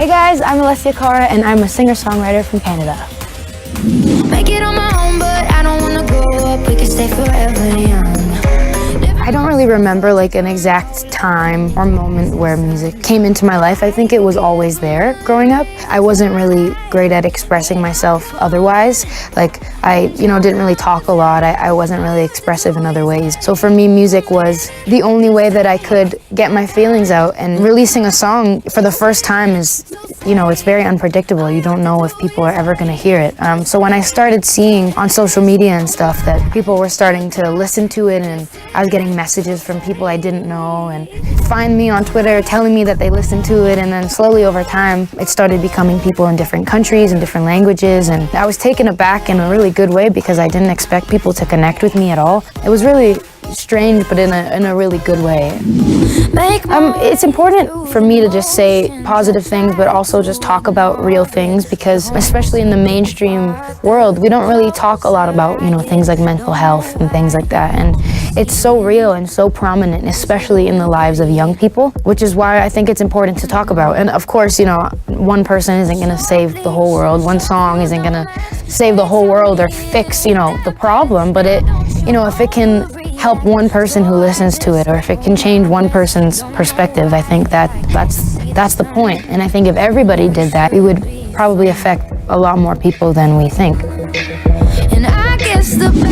Hey guys, I'm Alessia Cara and I'm a singer-songwriter from Canada. Make it on my own, but I don't wanna grow up. We can stay forever young. I don't really remember like an exact time or moment where music came into my life. I think it was always there growing up. I wasn't really great at expressing myself otherwise. Like I, didn't really talk a lot. I wasn't really expressive in other ways. So for me, music was the only way that I could get my feelings out, and releasing a song for the first time is, it's very unpredictable. You don't know if people are ever gonna hear it. So when I started seeing on social media and stuff that people were starting to listen to it, and I was getting messages from people I didn't know and find me on Twitter telling me that they listened to it, and then slowly over time it started becoming people in different countries and different languages, and I was taken aback in a really good way because I didn't expect people to connect with me at all. It was really strange, but in a really good way. It's important for me to just say positive things, but also just talk about real things, because especially in the mainstream world, we don't really talk a lot about, things like mental health and things like that. And it's so real and so prominent, especially in the lives of young people, which is why I think it's important to talk about. And of course, one person isn't gonna save the whole world. One song isn't gonna save the whole world or fix, the problem, but if it can help one person who listens to it, or if it can change one person's perspective, I think that's the point. And I think if everybody did that, it would probably affect a lot more people than we think.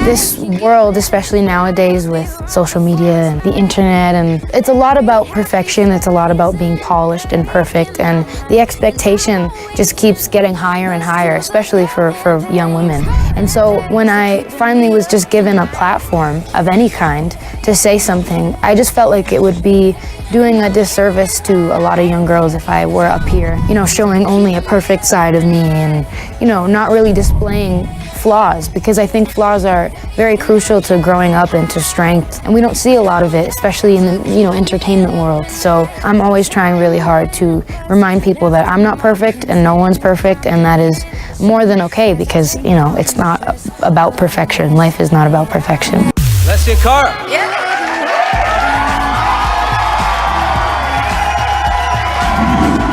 This world, especially nowadays with social media and the internet, and it's a lot about perfection, it's a lot about being polished and perfect, and the expectation just keeps getting higher and higher, especially for young women. And so when I finally was just given a platform of any kind to say something, I just felt like it would be doing a disservice to a lot of young girls if I were up here, showing only a perfect side of me and, not really displaying flaws, because I think flaws are very crucial to growing up and to strength, and we don't see a lot of it, especially in the entertainment world. So I'm always trying really hard to remind people that I'm not perfect and no one's perfect, and that is more than okay, because it's not about perfection. Life is not about perfection. Alessia Cara. Yeah.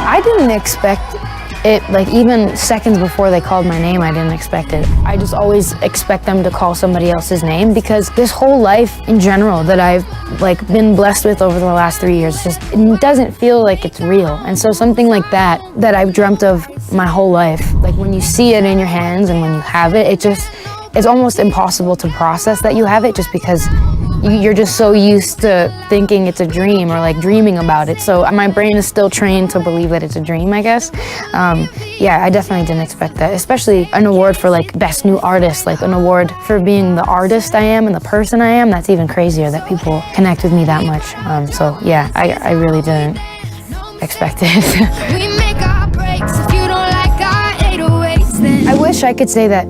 I didn't expect it, like even seconds before they called my name, I didn't expect it. I just always expect them to call somebody else's name, because this whole life in general that I've been blessed with over the last 3 years, it doesn't feel like it's real. And so something like that I've dreamt of my whole life, like when you see it in your hands and when you have it, it's almost impossible to process that you have it, just because you're just so used to thinking it's a dream, or dreaming about it. So my brain is still trained to believe that it's a dream, I guess. Yeah, I definitely didn't expect that, especially an award for best new artist, an award for being the artist I am and the person I am. That's even crazier, that people connect with me that much. So yeah, I really didn't expect it. We make our breaks. If you don't like our 808s, then I wish I could say that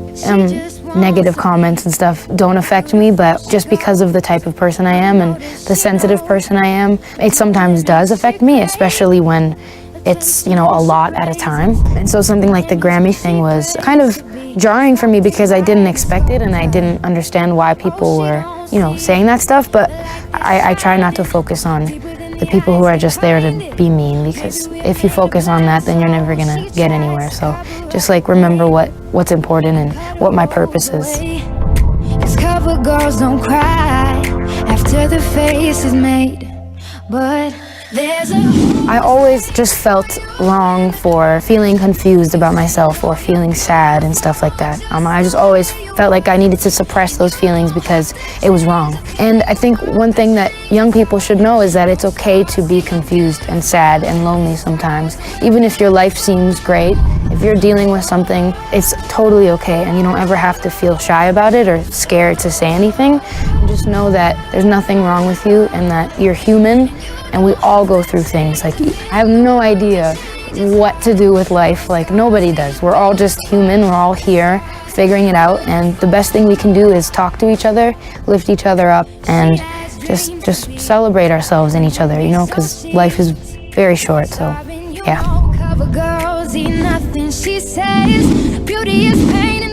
negative comments and stuff don't affect me, but just because of the type of person I am and the sensitive person I am, it sometimes does affect me, especially when it's, a lot at a time. And so something like the Grammy thing was kind of jarring for me, because I didn't expect it and I didn't understand why people were, saying that stuff. But I try not to focus on the people who are just there to be mean, because if you focus on that, then you're never gonna get anywhere. So just remember what's important and what my purpose is. Cause cover girls don't cry after the face is made, but there's I always just felt wrong for feeling confused about myself or feeling sad and stuff like that. I just always felt like I needed to suppress those feelings because it was wrong. And I think one thing that young people should know is that it's okay to be confused and sad and lonely sometimes. Even if your life seems great, if you're dealing with something, it's totally okay, and you don't ever have to feel shy about it or scared to say anything. Just know that there's nothing wrong with you and that you're human, and we all go through things. I have no idea what to do with life, nobody does. We're all just human, we're all here figuring it out, and the best thing we can do is talk to each other, lift each other up, and just celebrate ourselves and each other, because life is very short, so yeah. cover girls eat nothing, she says. Beauty is pain.